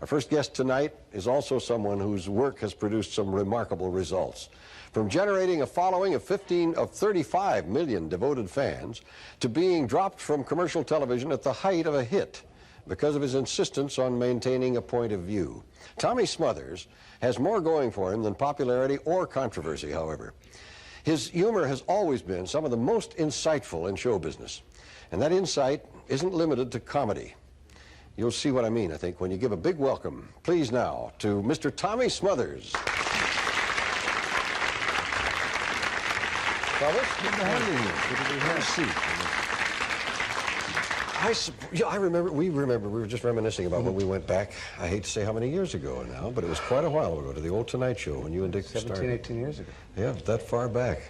Our first guest tonight is also someone whose work has produced some remarkable results. From generating a following of 35 million devoted fans to being dropped from commercial television at the height of a hit because of his insistence on maintaining a point of view. Tommy Smothers has more going for him than popularity or controversy, however. His humor has always been some of the most insightful in show business. And that insight isn't limited to comedy. You'll see what I mean, I think, when you give a big welcome, please now, to Mr. Tommy Smothers. Thomas, good to have you here. Good to be here. Have a seat. We were just reminiscing about when we went back, I hate to say how many years ago now, but it was quite a while ago, to the old Tonight Show when you and Dick started. 17, 18 years ago. Yeah, that far back.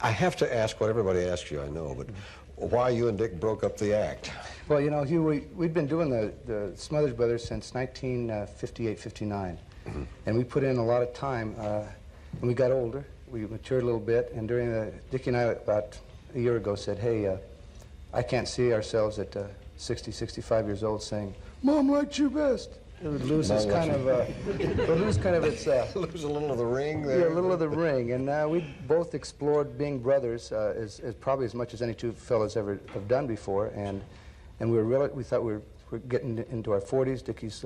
I have to ask what everybody asks you, I know, but why you and Dick broke up the act? Well, you know, Hugh, we'd been doing the Smothers Brothers since 1958, 59. And we put in a lot of time. When we got older, we matured a little bit, and Dickie and I, about a year ago, said, hey, I can't see ourselves at 60, 65 years old saying, Mom liked you best. It would lose its kind of, lose a little of the ring there. Yeah, a little of the ring. And we both explored being brothers as probably as much as any two fellas ever have done before. And we thought we were getting into our 40s. Dickie's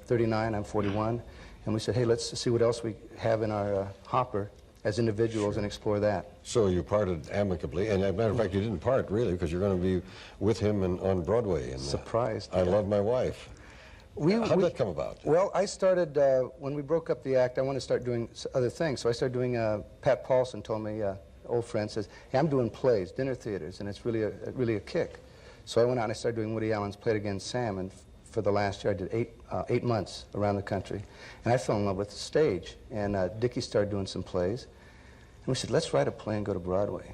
39, I'm 41. And we said, hey, let's see what else we have in our hopper as individuals and explore that. So you parted amicably, and as a matter of fact, you didn't part really, because you're going to be with him on Broadway. And, surprised. I Love My Wife. How'd that come about? Well, I started, when we broke up the act, I wanted to start doing other things. So I started doing, Pat Paulson told me, old friend, says, hey, I'm doing plays, dinner theaters, and it's really a kick. So I went out and I started doing Woody Allen's Play It Again, Sam, and for the last year I did eight months around the country. And I fell in love with the stage. And Dickie started doing some plays. And we said, let's write a play and go to Broadway.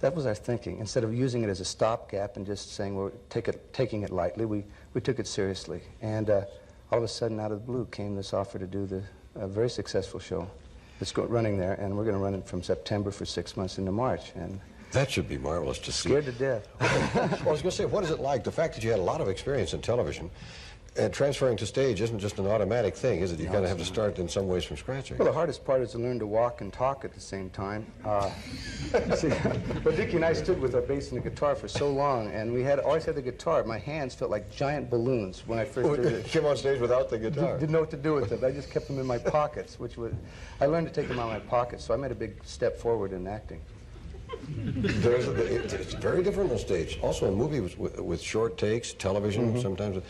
That was our thinking. Instead of using it as a stopgap and just saying we're taking it lightly, we took it seriously. And all of a sudden, out of the blue, came this offer to do the very successful show that's running there, and we're going to run it from September for 6 months into March. And that should be marvelous to see. Scared to death. Well, I was going to say, what is it like? The fact that you had a lot of experience in television, and transferring to stage isn't just an automatic thing, is it? You kind of have to start in some ways from scratch. Well, the hardest part is to learn to walk and talk at the same time. See, well, Dickie and I stood with our bass and the guitar for so long, and we always had the guitar. My hands felt like giant balloons when I first did it. Came on stage without the guitar. Didn't know what to do with them. I just kept them in my pockets, I learned to take them out of my pockets, so I made a big step forward in acting. It's very different on stage. Also, in movies with short takes, television, sometimes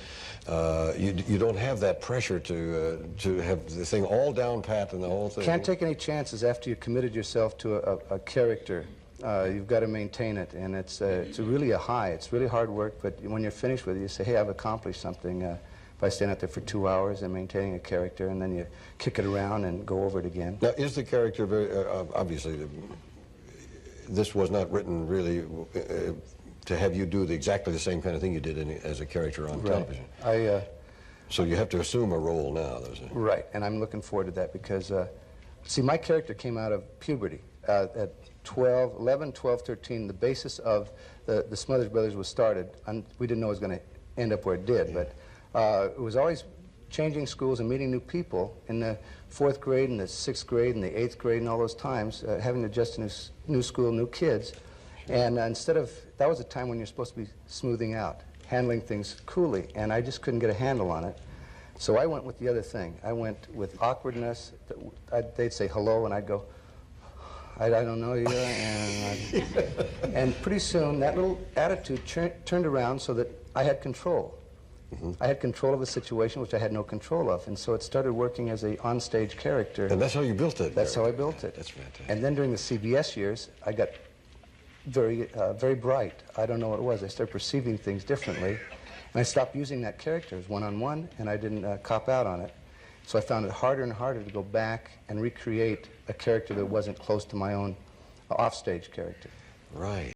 you don't have that pressure to have the thing all down pat and the whole thing. Can't take any chances after you've committed yourself to a character. You've got to maintain it, and it's really a high. It's really hard work, but when you're finished with it, you say, hey, I've accomplished something by staying out there for 2 hours and maintaining a character, and then you kick it around and go over it again. Now, is the character very, obviously, this was not written really to have you do exactly the same kind of thing you did as a character on television. So you have to assume a role now. Right, and I'm looking forward to that because, see, my character came out of puberty. At 11, 12, 13, the basis of the Smothers Brothers was started. We didn't know it was going to end up where it did, but it was always changing schools and meeting new people in the 4th grade and the 6th grade and the 8th grade and all those times, having to adjust to new school, new kids. And that was a time when you're supposed to be smoothing out, handling things coolly, and I just couldn't get a handle on it. So I went with the other thing. I went with awkwardness. They'd say hello, and I'd go, I don't know you, and pretty soon that little attitude turned around so that I had control. I had control of a situation which I had no control of, and so it started working as a onstage character. And that's how you built it. That's how I built it. That's fantastic. And then during the CBS years, I got very bright. I don't know what it was. I started perceiving things differently, and I stopped using that character as one-on-one, and I didn't cop out on it. So I found it harder and harder to go back and recreate a character that wasn't close to my own offstage character. Right.